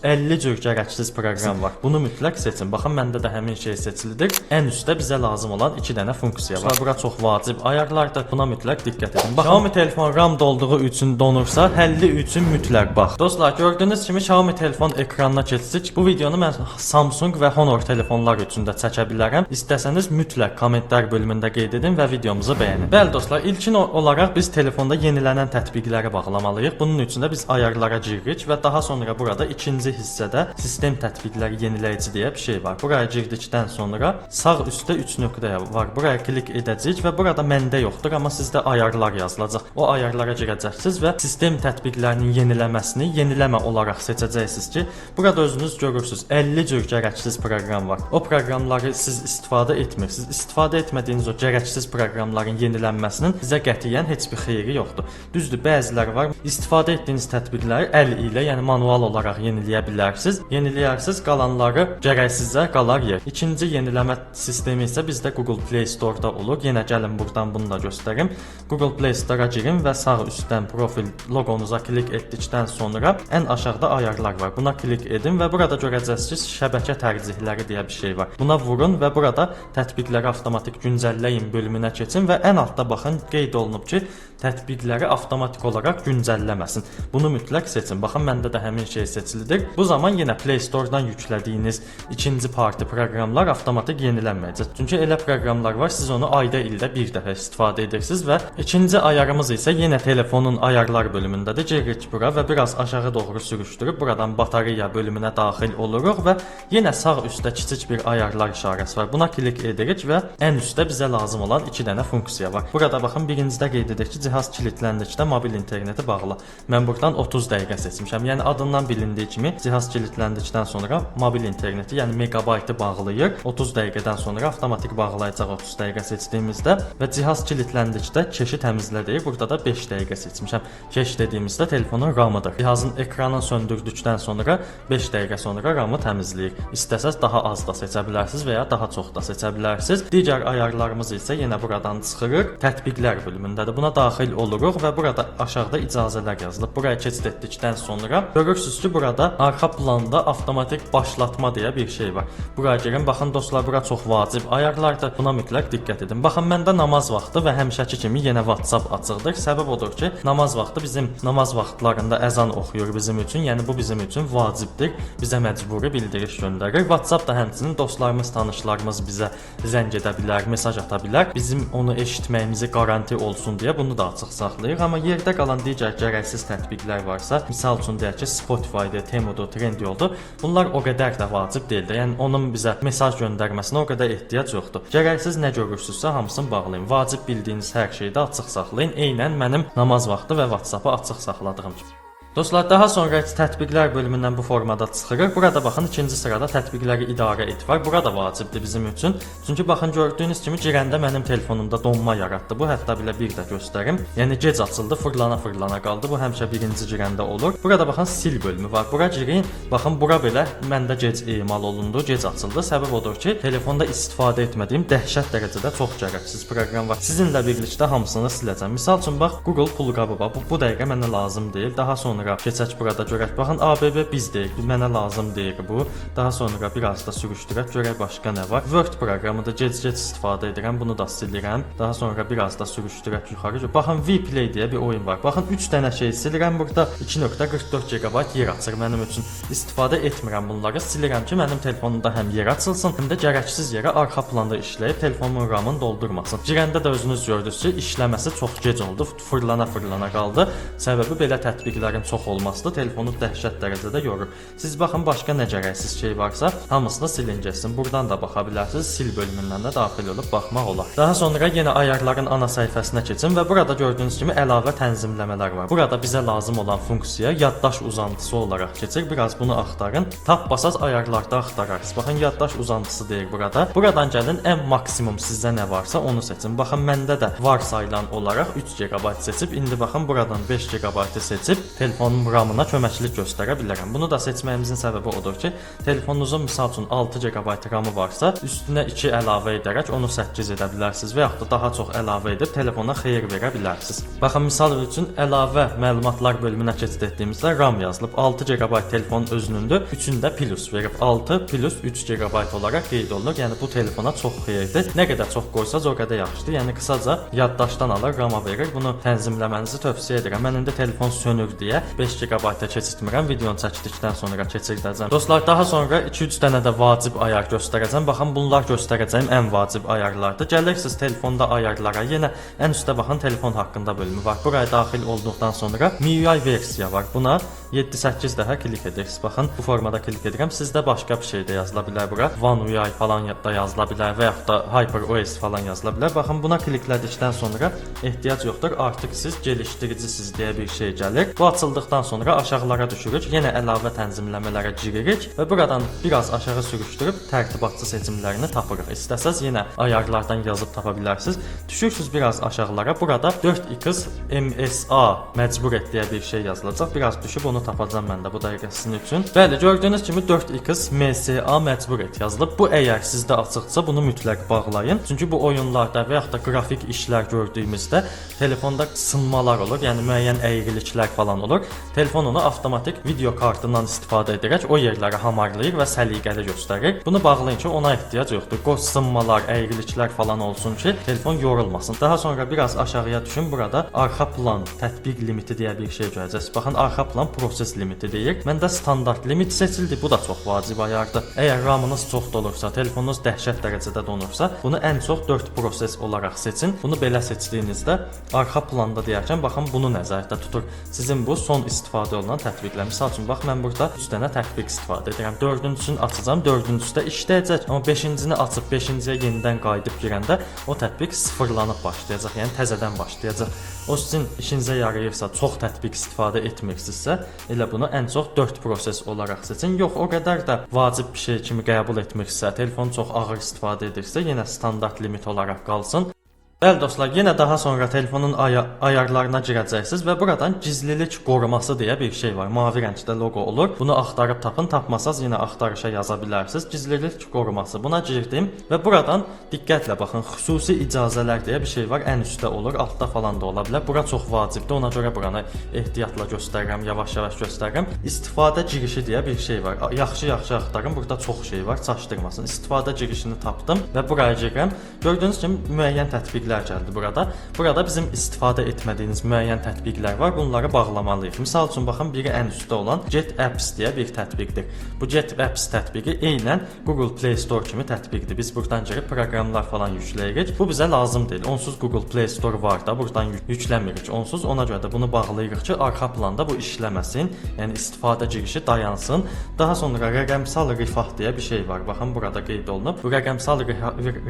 50 cür gərəksiz proqram var. Bunu mütləq seçin. Baxın, məndə də həmin şey seçilidir. Ən üstdə bizə lazım olan 2 dənə funksiya var. Bura çox vacib ayarlardır. Buna mütləq diqqət edin. Baxın, Xiaomi telefon RAM dolduğu üçün donursa, həlli üçün mütləq bax. Dostlar, gördüyünüz kimi Xiaomi telefon ekranına keçsək, bu videonu mən Samsung və Honor telefonlar üçün də çəkə bilərəm. İstəsəniz mütləq kommentlər bölümündə qeyd edin və videomuzu bəyənin. Bəli dostlar, ilkin olaraq biz telefonda yenilənən tətbiqləri bağlamalıyıq. Bunun üçün də biz ayarlara giririk və daha sonra burada ikinci hissədə sistem tətbiqləri yeniləyici deyə bir şey var. Buraya girdikdən sonra sağ üstdə 3 nöqtə var. Buraya klik edəcəyik və burada məndə yoxdur, amma sizdə ayarlar yazılacaq. O ayarlara girəcəksiniz və sistem tətbiqlərinin yeniləməsini yeniləmə olaraq seçəcəksiniz ki, burada özünüz görürsüz 50 cür gərəksiz proqram var. O proqramları siz istifadə etmirsiniz. İstifadə etmədiyiniz o gərəksiz proqramların yenilənməsinin sizə qətiyyən heç bir xeyri yoxdur. Düzdür, bəziləri var. İstifadə etdiyiniz tətbiqləri əl ilə, yəni manual olaraq yeniləyə bilərsiniz. Yeniləyərsiz, qalanları gərəksizə qalar yer. İkinci yeniləmə sistemi isə bizdə Google Play Store-da olur. Yenə gəlin buradan bunu da göstərim. Google Play Store-a girin və sağ üstdən profil logonuza klik etdikdən sonra ən aşağıda ayarlar var. Buna klik edin və burada görəcəksiniz ki, şəbəkə tərcihləri deyə bir şey var. Buna vurun və burada tətbiqləri avtomatik güncəlləyin bölümünə keçin və ən altda baxın, qeyd olunub ki, tətbiqləri avtomatik olaraq güncəlləməsin. Bunu mütləq seçin. Baxın, məndə də həmin şey seçilidir. Bu zaman yenə Play Store-dan yüklədiyiniz ikinci parti proqramlar avtomatik yenilənməyəcək. Çünki elə proqramlar var, siz onu ayda ildə bir dəfə istifadə edirsiniz və ikinci ayarımız isə yenə telefonun ayarlar bölümündədir. Giririk bura və biraz aşağı doğru sürüşdürüb buradan batareya bölümünə daxil oluruq və yenə sağ üstdə kiçik bir ayarlar işarəsi var. Buna klik edirik və ən üstdə bizə lazım olan 2 dənə funksiya var. Burada baxın, birincidə qeyd edir ki, cihaz kilitləndikdə mobil interneti bağla. Mən buradan 30 dəqiqə seçmişəm. Yəni adından bilindiyi kimi cihaz kilitləndikdən sonra mobil interneti, yəni megabaytı bağlayır. 30 dəqiqədən sonra avtomatik bağlayacaq 30 dəqiqə seçdiyimizdə və cihaz kilitləndikdə keşi təmizlə deyir. Burada da 5 dəqiqə seçmişəm. Keş dediyimizdə telefonun RAM-ıdır. Cihazın ekranını söndürdükdən sonra 5 dəqiqə sonra RAM-ı təmizləyir. İstəsəz daha az da seçə bilərsiniz və ya daha çox da seçə bilərsiniz. Digər ayarlarımız isə yenə buradan çıxırıq. Tətbiqlər bölümündədir. Buna daxil oluruq və burada aşağıda icazələr yazılıb. Buraya keçid etdikdən sonra görürsüz ki, burada arxa planda avtomatik başlatma deyə bir şey var. Buraya girin. Baxın dostlar, bura çox vacib ayarlardır. Buna mütləq diqqət edin. Baxın, məndə namaz vaxtı və həmişəki kimi yenə WhatsApp açıqdır. Səbəb odur ki, namaz vaxtı bizim namaz vaxtlarında əzan oxuyur bizim üçün. Yəni bu bizim üçün vacibdir. Bizə məcburi bildiriş göndərir. WhatsApp da həmçinin dostlarımız, tanışlarımız bizə zəng edə bilər, mesaj ata bilər. Bizim onu eşitməyimizi qaranti olsun deyə bunu da açıq saxlayır. Amma yerdə qalan digər gərəksiz tətbiqlər varsa, misal üçün deyək ki, Spotify-dır, Temudur, Trendyoldur. Bunlar o qədər də vacib deyildir. Yəni onun bizə mesaj göndərməsinə o qədər ehtiyac yoxdur. Gərəksiz nə görürsünüzsə hamısını bağlayın. Vacib bildiyiniz hər şeyi də açıq saxlayın. Eynən mənim namaz vaxtı və WhatsApp-ı açıq saxladığım kimi. Dostlar, daha sonra tətbiqlər bölümündən bu formada çıxırıq. Burada baxın, ikinci sırada tətbiqləri idarə et var. Burada vacibdir bizim üçün. Çünki baxın, gördüyünüz kimi girəndə mənim telefonumda donma yaratdı. Bu hətta belə bir də göstərim. Yəni gec açıldı, fırlana qaldı. Bu həmişə birinci girəndə olur. Burada baxın, sil bölümü var. Bura girin. Baxın, bura belə məndə gec emal olundu, gec açıldı. Səbəb odur ki, telefonda istifadə etmədiyim dəhşət dərəcədə çox gərəksiz proqram var. Sizinlə birlikdə hamısını siləcəm. Misal üçün bax, Google Pulqabı var. Bu dəqiqə mənə lazım deyil. Daha sonra keçək burada görək. Baxın, ABB biz deyil, mənə lazım deyil bu. Daha sonra biraz da sürüşdürək, görək başqa nə var. Word proqramıdır, gec-gec istifadə edirəm, bunu da silirəm. Daha sonra biraz da sürüşdürək yuxarı. Baxın, Vplay deyə bir oyun var. Baxın, 3 dənə şey silirəm burada. 2.44 GB yer açır mənim üçün. İstifadə etmirəm bunları. Silirəm ki, mənim telefonumda həm yer açılsın, həm də gərəksiz yerə arxa planda işləyib telefonumun RAM-ını doldurmasın. Girəndə də özünüz gördünüz ki, işləməsi çox gec oldu. Fırlana qaldı. Səbəbi belə tətbiqlərin çox olması telefonu dəhşət dərəcədə yorur. Siz baxın, başqa nə gərəksiz şey varsa, hamısını silin getsin. Buradan da baxa bilərsiniz. Sil bölümündən də daxil olub baxmaq olar. Daha sonra yenə ayarların ana səhifəsinə keçin və burada gördüyünüz kimi əlavə tənzimləmələr var. Burada bizə lazım olan funksiya yaddaş uzantısı olaraq keçir. Biraz bunu axtarın. Tap basaz ayarlarda axtararsınız. Baxın, yaddaş uzantısı deyir burada. Buradan gəlin, ən maksimum sizdə nə varsa onu seçin. Baxın, məndə də varsayılan olaraq 3 GB seçib, indi baxın buradan 5 GB seçib telefonu telefonun RAM-ına köməklik göstərə bilərəm. Bunu da seçməyimizin səbəbi odur ki, telefonunuzun misal üçün 6 GB RAM-ı varsa, üstünə 2 əlavə edərək onu 8 edə bilərsiniz və yaxud da daha çox əlavə edib telefona xeyir verə bilərsiniz. Baxın, misal üçün əlavə məlumatlar bölümünə keçid etdiyimizdə RAM yazılıb. 6 GB telefonun özünündür. Üçündə plus verib 6 plus 3 GB olaraq qeyd olunur. Yəni bu telefona çox xeyirdir. Nə qədər çox qoysaz o qədər yaxşıdır. Yəni qısaca yaddaşdan alır, RAM-a verir. Bunu tənzimləmənizi tövsiyə edirəm. Mən indi telefon sönür deyə 5 GB-a keçirtmirəm. Videonu çəkdikdən sonra keçirdəcəm. Dostlar, daha sonra 2-3 dənə də vacib ayar göstərəcəm. Baxın, bunlar göstərəcəyim ən vacib ayarlardır. Gəlirsiniz telefonda ayarlara. Yenə ən üstdə baxın, telefon haqqında bölümü var. Buraya daxil olduqdan sonra MIUI versiya var. Buna 7-8 dəfə klik edirsiniz. Baxın, bu formada klik edirəm. Sizdə başqa bir şey də yazıla bilər bura. One UI falan da yazıla bilər və yaxud da HyperOS falan yazıla bilər. Baxın, buna kliklədikdən sonra ehtiyac yoxdur. Artıq siz gelişdiricisiz deyə bir şey gəlir. Bu açıldıqdan sonra aşağılara düşürük. Yenə əlavə tənzimləmələrə giririk və buradan biraz aşağı sürüşdürüb tərtibatçı seçimlərini tapırıq. İstəsəz yenə ayarlardan yazıb tapa bilərsiniz. Düşürsüz biraz aşağılara. Burada 4x MSA məcbur et deyə bir şey yazılacaq. Biraz düşüb onu tapacağam mən də bu dəqiqə sizin üçün. Bəli, gördüyünüz kimi 4x MSA məcbur et yazılıb. Bu əgər sizdə açıqsa bunu mütləq bağlayın. Çünki bu oyunlarda və yaxud da qrafik işlər gördüyümüzdə telefonda sınmalar olur. Yəni müəyyən əyriliklər falan olur. Telefon onu avtomatik video kartından istifadə edərək o yerləri hamarlayır və səliqəli göstərir. Bunu bağlayın ki, ona ehtiyac yoxdur. Qoy sınmalar, əyriliklər falan olsun ki, telefon yorulmasın. Daha sonra biraz aşağıya düşün. Burada arxa plan tətbiq limiti deyə bir şey görəcəksiniz. Baxın, arxa plan proses limiti deyir. Məndə standart limit seçildi. Bu da çox vacib ayardır. Əgər RAM-ınız çox dolursa, telefonunuz dəhşət dərəcədə donursa, bunu ən çox 4 proses olaraq seçin. Bunu belə seçdiyinizdə arxa planda deyərkən baxın bunu nəzərdə tutur. Sizin bu son istifadə olunan tətbiqlər. Məsəl üçün bax, mən burada 3 dənə tətbiq istifadə edirəm. 4-cüsünü açacağam, 4-cüsü də işləyəcək. Amma 5-cini açıb 5-ciyə yenidən qayıdıb girəndə o tətbiq sıfırlanıb başlayacaq. Yəni təzədən başlayacaq. O sizin işinizə yarayırsa, çox tətbiq istifadə etmirsinizsə, elə bunu ən çox 4 proses olaraq seçin. Yox, o qədər də vacib bir şey kimi qəbul etmirsə, telefonu çox ağır istifadə edirsə, yenə standart limit olaraq qalsın. Bəli dostlar, yenə daha sonra telefonun ayarlarına girəcəksiniz və buradan gizlilik qoruması deyə bir şey var. Mavi rəngdə loqo olur. Bunu axtarıb tapın. Tapmasaz yenə axtarışa yaza bilərsiniz. Gizlilik qoruması. Buna girdim və buradan diqqətlə baxın. Xüsusi icazələr deyə bir şey var. Ən üstdə olur, altda falan da ola bilər. Bura çox vacibdir. Ona görə buranı ehtiyatla göstərirəm, yavaş-yavaş göstərirəm. İstifadə girişi deyə bir şey var. Yaxşı-yaxşı axtarın. Burada çox şey var. Çaşdırmasın. İstifadə girişini tapdım və buraya girirəm. Gördüyünüz kimi müəyyən tətbiqlər gəldi burada. Burada bizim istifadə etmədiyiniz müəyyən tətbiqlər var. Bunları bağlamalıyıq. Misal üçün baxın, biri ən üstdə olan Get Apps deyə bir tətbiqdir. Bu Get Apps tətbiqi eynən Google Play Store kimi tətbiqdir. Biz buradan girib proqramlar falan yükləyirik. Bu bizə lazım deyil. Onsuz Google Play Store var da, buradan yükləmirik. Onsuz ona görə də bunu bağlayırıq ki, arxa planda bu işləməsin. Yəni istifadə girişi dayansın. Daha sonra rəqəmsal rifah deyə bir şey var. Baxın, burada qeyd olunub. Bu rəqəmsal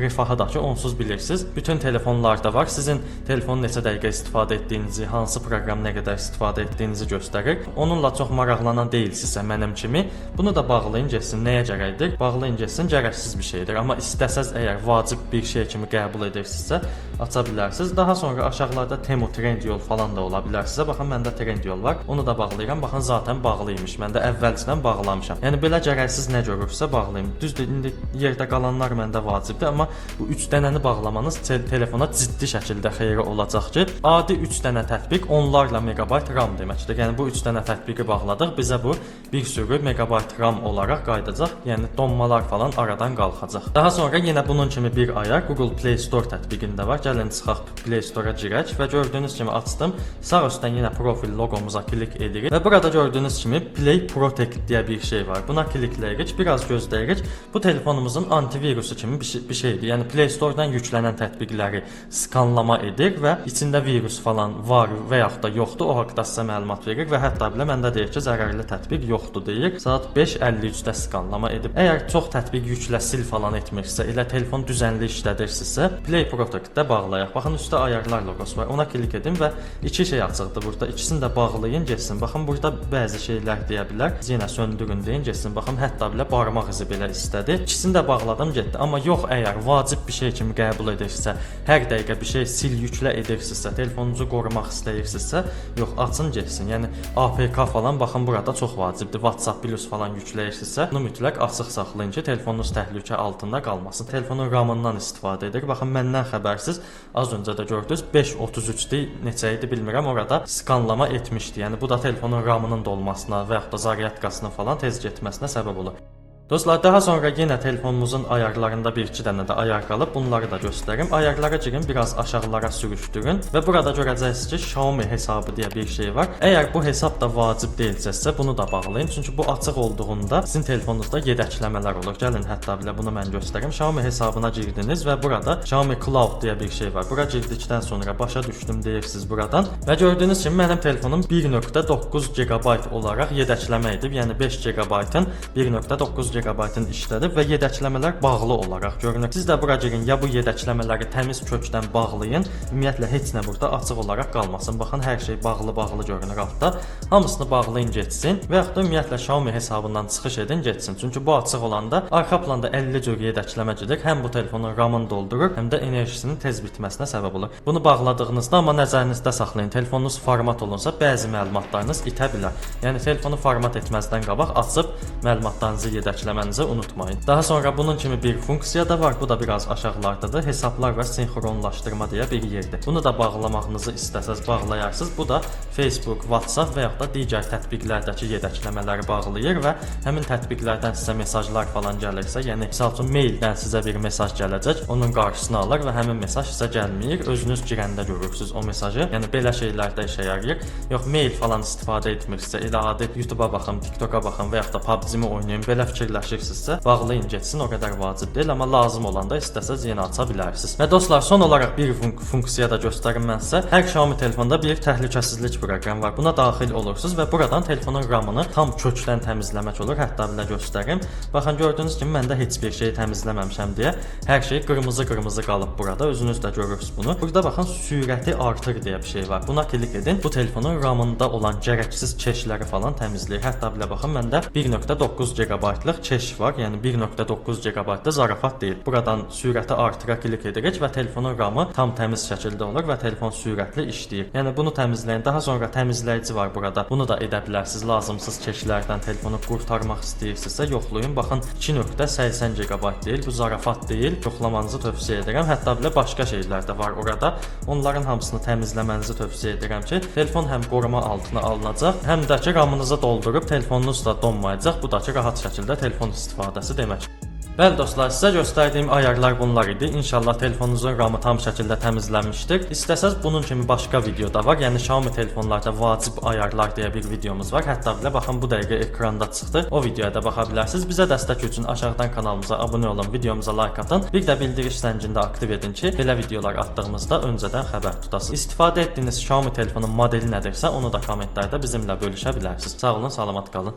rifahı da ki, onsuz bilirsiniz. Bütün telefonlarda var. Sizin telefonu neçə dəqiqə istifadə etdiyinizi, hansı proqram nə qədər istifadə etdiyinizi göstərir. Onunla çox maraqlanan deyilsinizsə mənim kimi, bunu da bağlayın getsin. Nəyə gərəkdir? Bağlayın getsin, gərəksiz bir şeydir. Amma istəsəz əgər vacib bir şey kimi qəbul edirsinizsə, aça bilərsiniz. Daha sonra aşağılarda Temu Trendyol falan da ola bilər sizə. Baxın, məndə Trendyol var. Onu da bağlayıram. Baxın, zaten bağlıymış. Mən də əvvəlcədən bağlamışam. Yəni belə gərəksiz nə görürsə bağlayım. Düzdür, indi yerdə qalanlar məndə vacibdir, amma bu 3 dənəni bağlamanız telefona ciddi şəkildə xeyri olacaq ki, adi 3 dənə tətbiq onlarla megabayt RAM deməkdir. Yəni bu 3 dənə tətbiqi bağladıq, bizə bu bir sürü megabayt RAM olaraq qayıdacaq. Yəni donmalar falan aradan qalxacaq. Daha sonra yenə bunun kimi bir ayar Google Play Store tətbiqində var. Gəlin çıxaq Play Store-a girək və gördüyünüz kimi açdım. Sağ üstdən yenə profil loqomuza klik edirik və burada gördüyünüz kimi Play Protect deyə bir şey var. Buna klikləyirik, biraz gözləyirik. Bu telefonumuzun antivirusu kimi bir şeydir. Yəni Play Store-dan yüklənən tətbiqləri skanlama edir və içində virus falan var və yaxud da yoxdur, o haqqda sizə məlumat verir və hətta belə məndə deyir ki, zərərli tətbiq yoxdur deyir. Saat 5:53-də skanlama edib. Əgər çox tətbiq yüklə sil falan etmirsə, elə telefon düzənli işlədirsinizsə, Play Protect-də bağlayaq. Baxın, üstdə ayarlar loqosu var. Ona klik edin və iki şey açıqdır burada. İkisini də bağlayın, getsin. Baxın, burada bəzi şeylər deyə bilər. Yenə söndürün deyin, getsin. Baxın, hətta belə barmaq izi belə istədi. İkisini də bağladım, getdi. Amma yox, əgər vacib bir şey kimi qəbul edirsə, hər dəqiqə bir şey sil yüklə edirsinizsə, telefonunuzu qorumaq istəyirsinizsə, yox, açın getsin. Yəni APK falan baxın burada çox vacibdir. WhatsApp Plus falan yükləyirsinizsə, bunu mütləq açıq saxlayın ki, telefonunuz təhlükə altında qalmasın. Telefonun RAM-ından istifadə edir. Baxın məndən xəbərsiz az öncə də gördünüz 5:33-dür, neçə idi bilmirəm, orada skanlama etmişdi. Yəni bu da telefonun RAM-ının dolmasına və yaxud da zaryadkasının falan tez getməsinə səbəb olur. Dostlar, daha sonra yenə telefonumuzun ayarlarında 1-2 dənə də ayar qalıb. Bunları da göstərim. Ayarlara girin, biraz aşağılara sürüşdürün və burada görəcəksiniz ki, Xiaomi hesabı deyə bir şey var. Əgər bu hesab da vacib deyilsə, bunu da bağlayın. Çünki bu açıq olduğunda sizin telefonunuzda yedəkləmələr olur. Gəlin hətta belə bunu mən göstərim. Xiaomi hesabına girdiniz və burada Xiaomi Cloud deyə bir şey var. Bura girdikdən sonra başa düşdüm deyirsiniz buradan və gördüyünüz kimi mənim telefonum 1.9 GB olaraq yedəkləmə edib. Yəni 5 GB-ın 1.9 GB-ın işlədib və yedəkləmələr bağlı olaraq görünür. Siz də bura girin, ya bu yedəkləmələri təmiz kökdən bağlayın. Ümumiyyətlə heç nə burada açıq olaraq qalmasın. Baxın, hər şey bağlı görünür altda. Hamısını bağlayın getsin və yaxud da ümumiyyətlə Xiaomi hesabından çıxış edin getsin. Çünki bu açıq olanda arxa planda 50 cür yedəkləmə gedir. Həm bu telefonun RAM-ını doldurur, həm də enerjisinin tez bitməsinə səbəb olur. Bunu bağladığınızda amma nəzərinizdə saxlayın. Telefonunuz format olunsa bəzi məlumatlarınız itə bilər. Yəni telefonu format etməzdən qabaq açıb məlumatlarınızı yedəkləmənizi unutmayın. Daha sonra bunun kimi bir funksiya da var. Bu da biraz aşağılardadır. Hesablar və sinxronlaşdırma deyə bir yerdir. Bunu da bağlamağınızı istəsəz bağlayarsınız. Bu da Facebook, WhatsApp və yaxud da digər tətbiqlərdəki yedəkləmələri bağlayır və həmin tətbiqlərdən sizə mesajlar falan gəlirsə, yəni misal üçün maildən sizə bir mesaj gələcək, onun qarşısını alır və həmin mesaj sizə gəlmir. Özünüz girəndə görürsüz o mesajı. Yəni belə şeylərdə işə yarayır. Yox, mail falan istifadə etmirsə, elə adi YouTube-a baxın, TikTok-a baxın və yaxud da PUBG-mi oynayın, belə fikirləşirsinizsə, bağlayın getsin, o qədər vacib deyil, amma lazım olanda istəsəz yenə aça bilərsiniz. Və dostlar, son olaraq bir funksiya da göstərim mən sizə. Hər Xiaomi telefonda bir təhlükəsizlik proqramı var. Buna daxil olursunuz və buradan telefonun RAM-ını tam kökdən təmizləmək olur. Hətta belə göstərim. Baxın, gördüyünüz kimi məndə heç bir şey təmizləməmişəm deyə hər şey qırmızı qalıb burada. Özünüz də görürsünüz bunu. Burada baxın, sürəti artır deyə bir şey var. Buna klik edin. Bu telefonun RAM-ında olan gərəksiz keşləri falan təmizləyir. Hətta belə baxın, məndə 1.9 GB-lıq keş var. Yəni 1.9 GB-da zarafat deyil. Buradan sürəti artıra klik edirik və telefonun RAM-ı tam təmiz şəkildə olur və telefon sürətli işləyir. Yəni bunu təmizləyin. Daha sonra təmizləyici var burada. Bunu da edə bilərsiniz. Lazımsız keşlərdən telefonu qurtarmaq istəyirsinizsə yoxlayın. Baxın, 2.80 GB deyil. Bu zarafat deyil. Yoxlamanızı tövsiyə edirəm. Hətta belə başqa şeylər də var orada. Onların hamısını təmizləmənizi tövsiyə edirəm ki, telefon həm qoruma altına alınacaq, həm də ki RAM-ınızı doldurub telefonunuz da donmayacaq. Bu da ki rahat şəkildə telefon istifadəsi demək. Bəli dostlar, sizə göstərdiyim ayarlar bunlar idi. İnşallah telefonunuzun RAM-ı tam şəkildə təmizlənmişdir. İstəsəz bunun kimi başqa video da var. Yəni Xiaomi telefonlarda vacib ayarlar deyə bir videomuz var. Hətta belə baxın, bu dəqiqə ekranda çıxdı. O videoya da baxa bilərsiniz. Bizə dəstək üçün aşağıdan kanalımıza abunə olun, videomuza like atın. Bir də bildiriş zəngini aktiv edin ki, belə videolar atdığımızda öncədən xəbər tutasınız. İstifadə etdiyiniz Xiaomi telefonun modeli nədirsə, onu da kommentlərdə bizimlə bölüşə bilərsiniz. Sağ olun, salamat qalın.